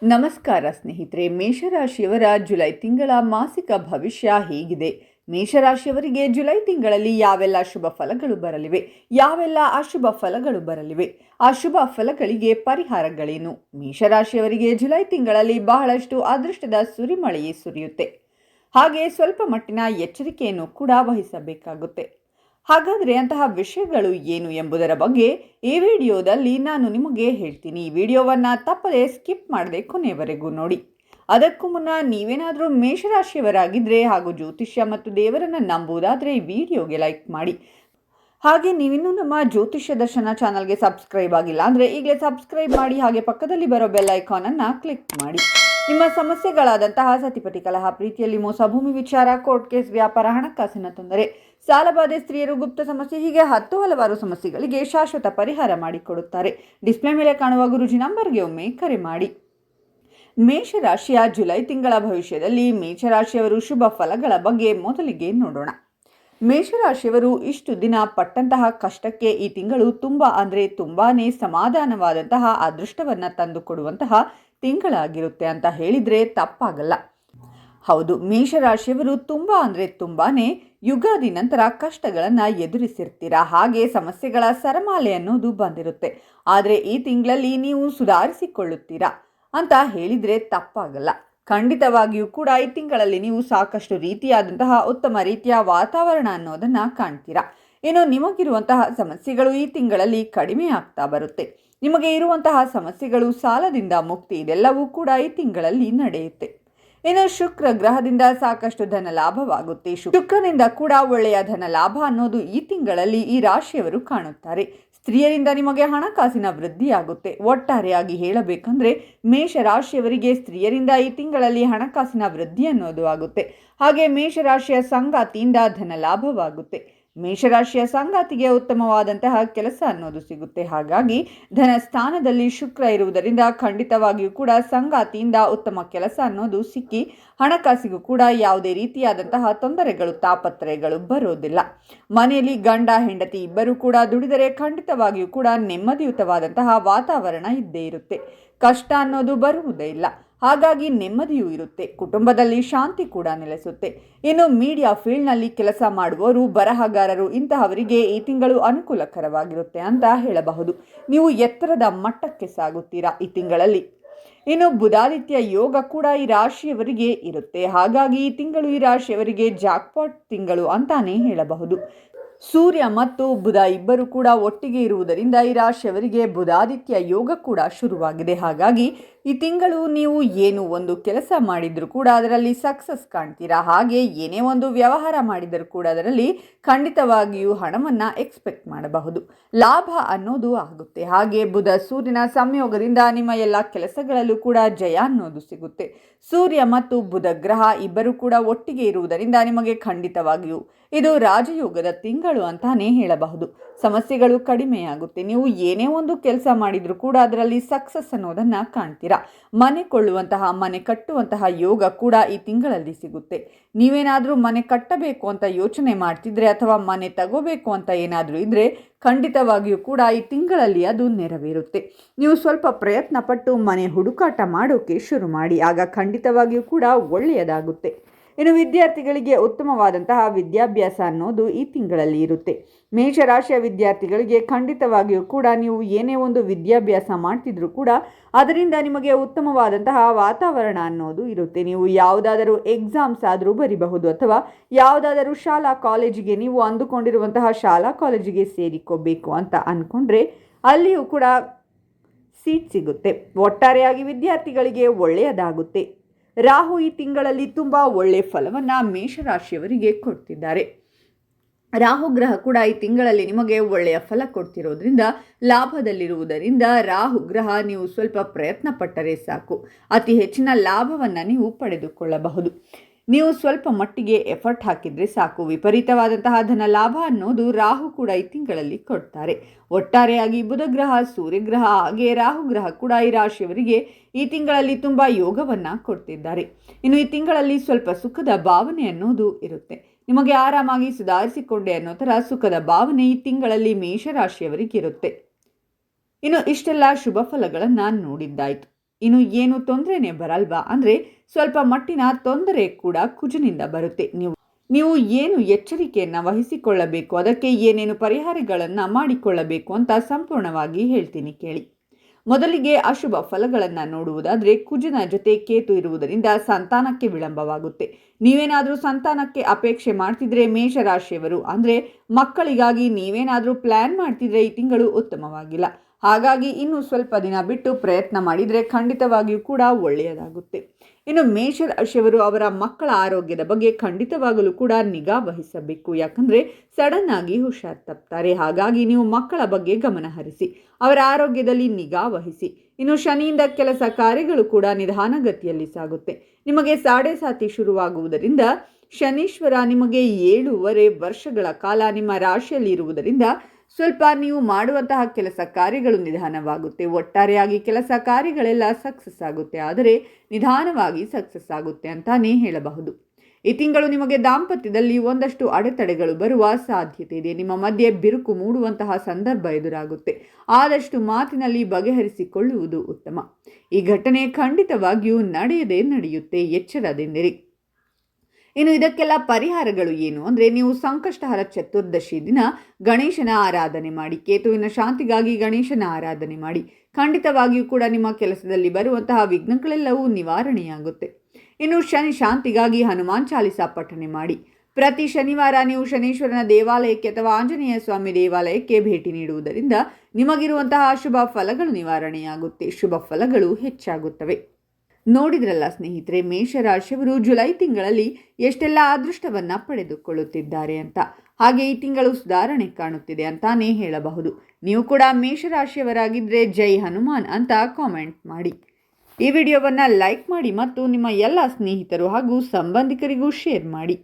ನಮಸ್ಕಾರ ಸ್ನೇಹಿತರೆ, ಮೇಷರಾಶಿಯವರ ಜುಲೈ ತಿಂಗಳ ಮಾಸಿಕ ಭವಿಷ್ಯ ಹೇಗಿದೆ? ಮೇಷರಾಶಿಯವರಿಗೆ ಜುಲೈ ತಿಂಗಳಲ್ಲಿ ಯಾವೆಲ್ಲ ಶುಭ ಫಲಗಳು ಬರಲಿವೆ, ಯಾವೆಲ್ಲ ಅಶುಭ ಫಲಗಳು ಬರಲಿವೆ, ಆ ಶುಭ ಫಲಗಳಿಗೆ ಪರಿಹಾರಗಳೇನು? ಮೇಷರಾಶಿಯವರಿಗೆ ಜುಲೈ ತಿಂಗಳಲ್ಲಿ ಬಹಳಷ್ಟು ಅದೃಷ್ಟದ ಸುರಿಮಳೆಯೇ ಸುರಿಯುತ್ತೆ. ಹಾಗೆ ಸ್ವಲ್ಪ ಮಟ್ಟಿನ ಎಚ್ಚರಿಕೆಯನ್ನು ಕೂಡ ವಹಿಸಬೇಕಾಗುತ್ತೆ. ಹಾಗಾದರೆ ಅಂತಹ ವಿಷಯಗಳು ಏನು ಎಂಬುದರ ಬಗ್ಗೆ ಈ ವಿಡಿಯೋದಲ್ಲಿ ನಾನು ನಿಮಗೆ ಹೇಳ್ತೀನಿ. ಈ ವಿಡಿಯೋವನ್ನು ತಪ್ಪದೆ ಸ್ಕಿಪ್ ಮಾಡದೆ ಕೊನೆಯವರೆಗೂ ನೋಡಿ. ಅದಕ್ಕೂ ಮುನ್ನ ನೀವೇನಾದರೂ ಮೇಷರಾಶಿಯವರಾಗಿದ್ದರೆ ಹಾಗೂ ಜ್ಯೋತಿಷ್ಯ ಮತ್ತು ದೇವರನ್ನು ನಂಬುವುದಾದರೆ ಈ ವಿಡಿಯೋಗೆ ಲೈಕ್ ಮಾಡಿ. ಹಾಗೆ ನೀವಿನ್ನೂ ನಮ್ಮ ಜ್ಯೋತಿಷ್ಯ ದರ್ಶನ ಚಾನಲ್ಗೆ ಸಬ್ಸ್ಕ್ರೈಬ್ ಆಗಿಲ್ಲ ಅಂದರೆ ಈಗಲೇ ಸಬ್ಸ್ಕ್ರೈಬ್ ಮಾಡಿ. ಹಾಗೆ ಪಕ್ಕದಲ್ಲಿ ಬರೋ ಬೆಲ್ ಐಕಾನನ್ನು ಕ್ಲಿಕ್ ಮಾಡಿ. ನಿಮ್ಮ ಸಮಸ್ಯೆಗಳಾದಂತಹ ಸತಿಪತಿ ಕಲಹ, ಪ್ರೀತಿಯಲ್ಲಿ ಮೋಸ, ಭೂಮಿ ವಿಚಾರ, ಕೋರ್ಟ್ ಕೇಸ್, ವ್ಯಾಪಾರ, ಹಣಕಾಸಿನ ತೊಂದರೆ, ಸಾಲಬಾಧೆ, ಸ್ತ್ರೀಯರು, ಗುಪ್ತ ಸಮಸ್ಯೆ, ಹೀಗೆ ಹಲವಾರು ಸಮಸ್ಯೆಗಳಿಗೆ ಶಾಶ್ವತ ಪರಿಹಾರ ಮಾಡಿಕೊಡುತ್ತಾರೆ. ಡಿಸ್ಪ್ಲೇ ಮೇಲೆ ಕಾಣುವ ಗುರುಜಿ ನಂಬರ್ಗೆ ಒಮ್ಮೆ ಕರೆ ಮಾಡಿ. ಮೇಷರಾಶಿಯ ಜುಲೈ ತಿಂಗಳ ಭವಿಷ್ಯದಲ್ಲಿ ಮೇಷರಾಶಿಯವರು ಶುಭ ಫಲಗಳ ಬಗ್ಗೆ ಮೊದಲಿಗೆ ನೋಡೋಣ. ಮೇಷರಾಶಿಯವರು ಇಷ್ಟು ದಿನ ಪಟ್ಟಂತಹ ಕಷ್ಟಕ್ಕೆ ಈ ತಿಂಗಳು ತುಂಬಾನೇ ಸಮಾಧಾನವಾದಂತಹ ಅದೃಷ್ಟವನ್ನು ತಂದುಕೊಡುವಂತಹ ತಿಂಗಳಾಗಿರುತ್ತೆ ಅಂತ ಹೇಳಿದರೆ ತಪ್ಪಾಗಲ್ಲ. ಹೌದು, ಮೇಷರಾಶಿಯವರು ತುಂಬಾನೇ ಯುಗಾದಿ ನಂತರ ಕಷ್ಟಗಳನ್ನು ಎದುರಿಸಿರ್ತೀರಾ. ಹಾಗೆ ಸಮಸ್ಯೆಗಳ ಸರಮಾಲೆ ಅನ್ನೋದು ಬಂದಿರುತ್ತೆ. ಆದರೆ ಈ ತಿಂಗಳಲ್ಲಿ ನೀವು ಸುಧಾರಿಸಿಕೊಳ್ಳುತ್ತೀರಾ ಅಂತ ಹೇಳಿದರೆ ತಪ್ಪಾಗಲ್ಲ. ಖಂಡಿತವಾಗಿಯೂ ಕೂಡ ಈ ತಿಂಗಳಲ್ಲಿ ನೀವು ಸಾಕಷ್ಟು ರೀತಿಯಾದಂತಹ ಉತ್ತಮ ರೀತಿಯ ವಾತಾವರಣ ಅನ್ನೋದನ್ನು ಕಾಣ್ತೀರಾ. ಇನ್ನು ನಿಮಗಿರುವಂತಹ ಸಮಸ್ಯೆಗಳು ಈ ತಿಂಗಳಲ್ಲಿ ಕಡಿಮೆ ಆಗ್ತಾ ಬರುತ್ತೆ. ನಿಮಗೆ ಇರುವಂತಹ ಸಮಸ್ಯೆಗಳು, ಸಾಲದಿಂದ ಮುಕ್ತಿ, ಇದೆಲ್ಲವೂ ಕೂಡ ಈ ತಿಂಗಳಲ್ಲಿ ನಡೆಯುತ್ತೆ. ಇನ್ನು ಶುಕ್ರ ಗ್ರಹದಿಂದ ಸಾಕಷ್ಟು ಧನ ಲಾಭವಾಗುತ್ತೆ. ಶುಕ್ರನಿಂದ ಕೂಡ ಒಳ್ಳೆಯ ಧನ ಲಾಭ ಅನ್ನೋದು ಈ ತಿಂಗಳಲ್ಲಿ ಈ ರಾಶಿಯವರು ಕಾಣುತ್ತಾರೆ. ಸ್ತ್ರೀಯರಿಂದ ನಿಮಗೆ ಹಣಕಾಸಿನ ವೃದ್ಧಿಯಾಗುತ್ತೆ. ಒಟ್ಟಾರೆಯಾಗಿ ಹೇಳಬೇಕಂದ್ರೆ ಮೇಷರಾಶಿಯವರಿಗೆ ಸ್ತ್ರೀಯರಿಂದ ಈ ತಿಂಗಳಲ್ಲಿ ಹಣಕಾಸಿನ ವೃದ್ಧಿ ಅನ್ನೋದು ಆಗುತ್ತೆ. ಹಾಗೆ ಮೇಷರಾಶಿಯ ಸಂಗಾತಿಯಿಂದ ಧನ ಲಾಭವಾಗುತ್ತೆ. ಮೇಷರಾಶಿಯ ಸಂಗಾತಿಗೆ ಉತ್ತಮವಾದಂತಹ ಕೆಲಸ ಅನ್ನೋದು ಸಿಗುತ್ತೆ. ಹಾಗಾಗಿ ಧನ ಸ್ಥಾನದಲ್ಲಿ ಶುಕ್ರ ಇರುವುದರಿಂದ ಖಂಡಿತವಾಗಿಯೂ ಕೂಡ ಸಂಗಾತಿಯಿಂದ ಉತ್ತಮ ಕೆಲಸ ಅನ್ನೋದು ಸಿಕ್ಕಿ ಹಣಕಾಸಿಗೂ ಕೂಡ ಯಾವುದೇ ರೀತಿಯಾದಂತಹ ತೊಂದರೆಗಳು, ತಾಪತ್ರಯಗಳು ಬರೋದಿಲ್ಲ. ಮನೆಯಲ್ಲಿ ಗಂಡ ಹೆಂಡತಿ ಇಬ್ಬರೂ ಕೂಡ ದುಡಿದರೆ ಖಂಡಿತವಾಗಿಯೂ ಕೂಡ ನೆಮ್ಮದಿಯುತವಾದಂತಹ ವಾತಾವರಣ ಇದ್ದೇ ಇರುತ್ತೆ. ಕಷ್ಟ ಅನ್ನೋದು ಬರುವುದೇ ಇಲ್ಲ. ಹಾಗಾಗಿ ನೆಮ್ಮದಿಯೂ ಇರುತ್ತೆ. ಕುಟುಂಬದಲ್ಲಿ ಶಾಂತಿ ಕೂಡ ನೆಲೆಸುತ್ತೆ. ಇನ್ನು ಮೀಡಿಯಾ ಫೀಲ್ಡ್ನಲ್ಲಿ ಕೆಲಸ ಮಾಡುವವರು, ಬರಹಗಾರರು, ಇಂತಹವರಿಗೆ ಈ ತಿಂಗಳು ಅನುಕೂಲಕರವಾಗಿರುತ್ತೆ ಅಂತ ಹೇಳಬಹುದು. ನೀವು ಎತ್ತರದ ಮಟ್ಟಕ್ಕೆ ಸಾಗುತ್ತೀರಾ ಈ ತಿಂಗಳಲ್ಲಿ. ಇನ್ನು ಬುಧಾದಿತ್ಯ ಯೋಗ ಕೂಡ ಈ ರಾಶಿಯವರಿಗೆ ಇರುತ್ತೆ. ಹಾಗಾಗಿ ಈ ತಿಂಗಳು ಈ ರಾಶಿಯವರಿಗೆ ಜಾಕ್ಪಾಟ್ ತಿಂಗಳು ಅಂತಾನೆ ಹೇಳಬಹುದು. ಸೂರ್ಯ ಮತ್ತು ಬುಧ ಇಬ್ಬರು ಕೂಡ ಒಟ್ಟಿಗೆ ಇರುವುದರಿಂದ ಈ ರಾಶಿಯವರಿಗೆ ಬುಧಾದಿತ್ಯ ಯೋಗ ಕೂಡ ಶುರುವಾಗಿದೆ. ಹಾಗಾಗಿ ಈ ತಿಂಗಳು ನೀವು ಏನು ಒಂದು ಕೆಲಸ ಮಾಡಿದರೂ ಕೂಡ ಅದರಲ್ಲಿ ಸಕ್ಸಸ್ ಕಾಣ್ತೀರಾ. ಹಾಗೆ ಏನೇ ಒಂದು ವ್ಯವಹಾರ ಮಾಡಿದರೂ ಕೂಡ ಅದರಲ್ಲಿ ಖಂಡಿತವಾಗಿಯೂ ಹಣವನ್ನು ಎಕ್ಸ್ಪೆಕ್ಟ್ ಮಾಡಬಹುದು. ಲಾಭ ಅನ್ನೋದು ಆಗುತ್ತೆ. ಹಾಗೆ ಬುಧ ಸೂರ್ಯನ ಸಂಯೋಗದಿಂದ ನಿಮ್ಮ ಎಲ್ಲ ಕೆಲಸಗಳಲ್ಲೂ ಕೂಡ ಜಯ ಅನ್ನೋದು ಸಿಗುತ್ತೆ. ಸೂರ್ಯ ಮತ್ತು ಬುಧ ಗ್ರಹ ಇಬ್ಬರು ಕೂಡ ಒಟ್ಟಿಗೆ ಇರುವುದರಿಂದ ನಿಮಗೆ ಖಂಡಿತವಾಗಿಯೂ ಇದು ರಾಜಯೋಗದ ತಿಂಗಳು ಅಂತಾನೆ ಹೇಳಬಹುದು. ಸಮಸ್ಯೆಗಳು ಕಡಿಮೆಯಾಗುತ್ತೆ. ನೀವು ಏನೇ ಒಂದು ಕೆಲಸ ಮಾಡಿದರೂ ಕೂಡ ಅದರಲ್ಲಿ ಸಕ್ಸಸ್ ಅನ್ನೋದನ್ನು ಕಾಣ್ತೀರಾ. ಮನೆ ಕೊಳ್ಳುವಂತಹ, ಮನೆ ಕಟ್ಟುವಂತಹ ಯೋಗ ಕೂಡ ಈ ತಿಂಗಳಲ್ಲಿ ಸಿಗುತ್ತೆ. ನೀವೇನಾದರೂ ಮನೆ ಕಟ್ಟಬೇಕು ಅಂತ ಯೋಚನೆ ಮಾಡ್ತಿದ್ರೆ ಅಥವಾ ಮನೆ ತಗೋಬೇಕು ಅಂತ ಏನಾದರೂ ಇದ್ದರೆ ಖಂಡಿತವಾಗಿಯೂ ಕೂಡ ಈ ತಿಂಗಳಲ್ಲಿ ಅದು ನೆರವೇರುತ್ತೆ. ನೀವು ಸ್ವಲ್ಪ ಪ್ರಯತ್ನ ಪಟ್ಟು ಮನೆ ಹುಡುಕಾಟ ಮಾಡೋಕೆ ಶುರು ಮಾಡಿ. ಆಗ ಖಂಡಿತವಾಗಿಯೂ ಕೂಡ ಒಳ್ಳೆಯದಾಗುತ್ತೆ. ಇನ್ನು ವಿದ್ಯಾರ್ಥಿಗಳಿಗೆ ಉತ್ತಮವಾದಂತಹ ವಿದ್ಯಾಭ್ಯಾಸ ಅನ್ನೋದು ಈ ತಿಂಗಳಲ್ಲಿ ಇರುತ್ತೆ. ಮೇಷರಾಶಿಯ ವಿದ್ಯಾರ್ಥಿಗಳಿಗೆ ಖಂಡಿತವಾಗಿಯೂ ಕೂಡ ನೀವು ಏನೇ ಒಂದು ವಿದ್ಯಾಭ್ಯಾಸ ಮಾಡ್ತಿದ್ರೂ ಕೂಡ ಅದರಿಂದ ನಿಮಗೆ ಉತ್ತಮವಾದಂತಹ ವಾತಾವರಣ ಅನ್ನೋದು ಇರುತ್ತೆ. ನೀವು ಯಾವುದಾದರೂ ಎಕ್ಸಾಮ್ಸ್ ಆದರೂ ಬರಿಬಹುದು ಅಥವಾ ಯಾವುದಾದರೂ ಶಾಲಾ ಕಾಲೇಜಿಗೆ, ನೀವು ಅಂದುಕೊಂಡಿರುವಂತಹ ಶಾಲಾ ಕಾಲೇಜಿಗೆ ಸೇರಿಕೋಬೇಕು ಅಂತ ಅಂದ್ಕೊಂಡ್ರೆ ಅಲ್ಲಿಯೂ ಕೂಡ ಸೀಟ್ ಸಿಗುತ್ತೆ. ಒಟ್ಟಾರೆಯಾಗಿ ವಿದ್ಯಾರ್ಥಿಗಳಿಗೆ ಒಳ್ಳೆಯದಾಗುತ್ತೆ. ರಾಹು ಈ ತಿಂಗಳಲ್ಲಿ ತುಂಬ ಒಳ್ಳೆಯ ಫಲವನ್ನು ಮೇಷರಾಶಿಯವರಿಗೆ ಕೊಡ್ತಿದ್ದಾರೆ. ರಾಹು ಗ್ರಹ ಕೂಡ ಈ ತಿಂಗಳಲ್ಲಿ ನಿಮಗೆ ಒಳ್ಳೆಯ ಫಲ ಕೊಡ್ತಿರೋದ್ರಿಂದ, ಲಾಭದಲ್ಲಿರುವುದರಿಂದ ರಾಹು ಗ್ರಹ ನೀವು ಸ್ವಲ್ಪ ಪ್ರಯತ್ನ ಪಟ್ಟರೆ ಸಾಕು, ಅತಿ ಹೆಚ್ಚಿನ ಲಾಭವನ್ನು ನೀವು ಪಡೆದುಕೊಳ್ಳಬಹುದು. ನೀವು ಸ್ವಲ್ಪ ಮಟ್ಟಿಗೆ ಎಫರ್ಟ್ ಹಾಕಿದರೆ ಸಾಕು. ವಿಪರೀತವಾದಂತಹ ಧನ ಲಾಭ ಅನ್ನೋದು ರಾಹು ಕೂಡ ಈ ತಿಂಗಳಲ್ಲಿ ಕೊಡ್ತಾರೆ. ಒಟ್ಟಾರೆಯಾಗಿ ಬುಧ ಗ್ರಹ, ಸೂರ್ಯಗ್ರಹ ಹಾಗೆ ರಾಹು ಗ್ರಹ ಕೂಡ ಈ ರಾಶಿಯವರಿಗೆ ಈ ತಿಂಗಳಲ್ಲಿ ತುಂಬ ಯೋಗವನ್ನು ಕೊಡ್ತಿದ್ದಾರೆ. ಇನ್ನು ಈ ತಿಂಗಳಲ್ಲಿ ಸ್ವಲ್ಪ ಸುಖದ ಭಾವನೆ ಅನ್ನೋದು ಇರುತ್ತೆ. ನಿಮಗೆ ಆರಾಮಾಗಿ ಸುಧಾರಿಸಿಕೊಂಡೆ ಅನ್ನೋ ಥರ ಸುಖದ ಭಾವನೆ ಈ ತಿಂಗಳಲ್ಲಿ ಮೇಷರಾಶಿಯವರಿಗೆ ಇರುತ್ತೆ. ಇನ್ನು ಇಷ್ಟೆಲ್ಲ ಶುಭ ಫಲಗಳನ್ನು ನೋಡಿದ್ದಾಯಿತು. ಇನ್ನು ಏನು ತೊಂದರೆನೇ ಬರಲ್ವಾ ಅಂದರೆ ಸ್ವಲ್ಪ ಮಟ್ಟಿನ ತೊಂದರೆ ಕೂಡ ಕುಜನಿಂದ ಬರುತ್ತೆ. ನೀವು ಏನು ಎಚ್ಚರಿಕೆಯನ್ನು ವಹಿಸಿಕೊಳ್ಳಬೇಕು, ಅದಕ್ಕೆ ಏನೇನು ಪರಿಹಾರಗಳನ್ನು ಮಾಡಿಕೊಳ್ಳಬೇಕು ಅಂತ ಸಂಪೂರ್ಣವಾಗಿ ಹೇಳ್ತೀನಿ ಕೇಳಿ. ಮೊದಲಿಗೆ ಅಶುಭ ಫಲಗಳನ್ನು ನೋಡುವುದಾದರೆ ಕುಜನ ಜೊತೆ ಕೇತು ಇರುವುದರಿಂದ ಸಂತಾನಕ್ಕೆ ವಿಳಂಬವಾಗುತ್ತೆ. ನೀವೇನಾದರೂ ಸಂತಾನಕ್ಕೆ ಅಪೇಕ್ಷೆ ಮಾಡ್ತಿದ್ರೆ ಮೇಷರಾಶಿಯವರು ಅಂದರೆ ಮಕ್ಕಳಿಗಾಗಿ ನೀವೇನಾದರೂ ಪ್ಲ್ಯಾನ್ ಮಾಡ್ತಿದ್ರೆ ಈ ತಿಂಗಳು ಉತ್ತಮವಾಗಿಲ್ಲ. ಹಾಗಾಗಿ ಇನ್ನು ಸ್ವಲ್ಪ ದಿನ ಬಿಟ್ಟು ಪ್ರಯತ್ನ ಮಾಡಿದರೆ ಖಂಡಿತವಾಗಿಯೂ ಕೂಡ ಒಳ್ಳೆಯದಾಗುತ್ತೆ. ಇನ್ನು ಮೇಷರಾಶಿಯವರು ಅವರ ಮಕ್ಕಳ ಆರೋಗ್ಯದ ಬಗ್ಗೆ ಖಂಡಿತವಾಗಲೂ ಕೂಡ ನಿಗಾ ವಹಿಸಬೇಕು. ಯಾಕಂದರೆ ಸಡನ್ ಆಗಿ ಹುಷಾರ್ ತಪ್ತಾರೆ. ಹಾಗಾಗಿ ನೀವು ಮಕ್ಕಳ ಬಗ್ಗೆ ಗಮನ ಹರಿಸಿ, ಅವರ ಆರೋಗ್ಯದಲ್ಲಿ ನಿಗಾ ವಹಿಸಿ. ಇನ್ನು ಶನಿಯಿಂದ ಕೆಲಸ ಕಾರ್ಯಗಳು ಕೂಡ ನಿಧಾನಗತಿಯಲ್ಲಿ ಸಾಗುತ್ತೆ. ನಿಮಗೆ ಸಾಡೆ ಸಾತಿ ಶುರುವಾಗುವುದರಿಂದ ಶನೀಶ್ವರ ನಿಮಗೆ 7.5 ವರ್ಷಗಳ ಕಾಲ ನಿಮ್ಮ ರಾಶಿಯಲ್ಲಿ ಇರುವುದರಿಂದ ಸ್ವಲ್ಪ ನೀವು ಮಾಡುವಂತಹ ಕೆಲಸ ಕಾರ್ಯಗಳು ನಿಧಾನವಾಗುತ್ತೆ. ಒಟ್ಟಾರೆಯಾಗಿ ಕೆಲಸ ಕಾರ್ಯಗಳೆಲ್ಲ ಸಕ್ಸಸ್ ಆಗುತ್ತೆ, ಆದರೆ ನಿಧಾನವಾಗಿ ಸಕ್ಸಸ್ ಆಗುತ್ತೆ ಅಂತಾನೇ ಹೇಳಬಹುದು. ಈ ತಿಂಗಳು ನಿಮಗೆ ದಾಂಪತ್ಯದಲ್ಲಿ ಒಂದಷ್ಟು ಅಡೆತಡೆಗಳು ಬರುವ ಸಾಧ್ಯತೆ ಇದೆ. ನಿಮ್ಮ ಮಧ್ಯೆ ಬಿರುಕು ಮೂಡುವಂತಹ ಸಂದರ್ಭ ಎದುರಾಗುತ್ತೆ. ಆದಷ್ಟು ಮಾತಿನಲ್ಲಿ ಬಗೆಹರಿಸಿಕೊಳ್ಳುವುದು ಉತ್ತಮ. ಈ ಘಟನೆ ಖಂಡಿತವಾಗಿಯೂ ನಡೆಯುತ್ತೆ, ಎಚ್ಚರದಿಂದಿರಿ. ಇನ್ನು ಇದಕ್ಕೆಲ್ಲ ಪರಿಹಾರಗಳು ಏನು ಅಂದರೆ ನೀವು ಸಂಕಷ್ಟಹರ ಚತುರ್ದಶಿ ದಿನ ಗಣೇಶನ ಆರಾಧನೆ ಮಾಡಿ, ಕೇತುವಿನ ಶಾಂತಿಗಾಗಿ ಗಣೇಶನ ಆರಾಧನೆ ಮಾಡಿ. ಖಂಡಿತವಾಗಿಯೂ ಕೂಡ ನಿಮ್ಮ ಕೆಲಸದಲ್ಲಿ ಬರುವಂತಹ ವಿಘ್ನಗಳೆಲ್ಲವೂ ನಿವಾರಣೆಯಾಗುತ್ತೆ. ಇನ್ನು ಶನಿ ಶಾಂತಿಗಾಗಿ ಹನುಮಾನ್ ಚಾಲಿಸಾ ಪಠನೆ ಮಾಡಿ. ಪ್ರತಿ ಶನಿವಾರ ನೀವು ಶನೀಶ್ವರನ ದೇವಾಲಯಕ್ಕೆ ಅಥವಾ ಆಂಜನೇಯ ಸ್ವಾಮಿ ದೇವಾಲಯಕ್ಕೆ ಭೇಟಿ ನೀಡುವುದರಿಂದ ನಿಮಗಿರುವಂತಹ ಅಶುಭ ಫಲಗಳು ನಿವಾರಣೆಯಾಗುತ್ತೆ, ಶುಭ ಫಲಗಳು ಹೆಚ್ಚಾಗುತ್ತವೆ. ನೋಡಿದ್ರಲ್ಲ ಸ್ನೇಹಿತರೆ, ಮೇಷರಾಶಿಯವರು ಜುಲೈ ತಿಂಗಳಲ್ಲಿ ಎಷ್ಟೆಲ್ಲ ಅದೃಷ್ಟವನ್ನು ಪಡೆದುಕೊಳ್ಳುತ್ತಿದ್ದಾರೆ ಅಂತ. ಹಾಗೆ ಈ ತಿಂಗಳು ಸುಧಾರಣೆ ಕಾಣುತ್ತಿದೆ ಅಂತಾನೇ ಹೇಳಬಹುದು. ನೀವು ಕೂಡ ಮೇಷರಾಶಿಯವರಾಗಿದ್ದರೆ ಜೈ ಹನುಮಾನ್ ಅಂತ ಕಾಮೆಂಟ್ ಮಾಡಿ. ಈ ವಿಡಿಯೋವನ್ನು ಲೈಕ್ ಮಾಡಿ ಮತ್ತು ನಿಮ್ಮ ಎಲ್ಲ ಸ್ನೇಹಿತರು ಹಾಗೂ ಸಂಬಂಧಿಕರಿಗೂ ಶೇರ್ ಮಾಡಿ.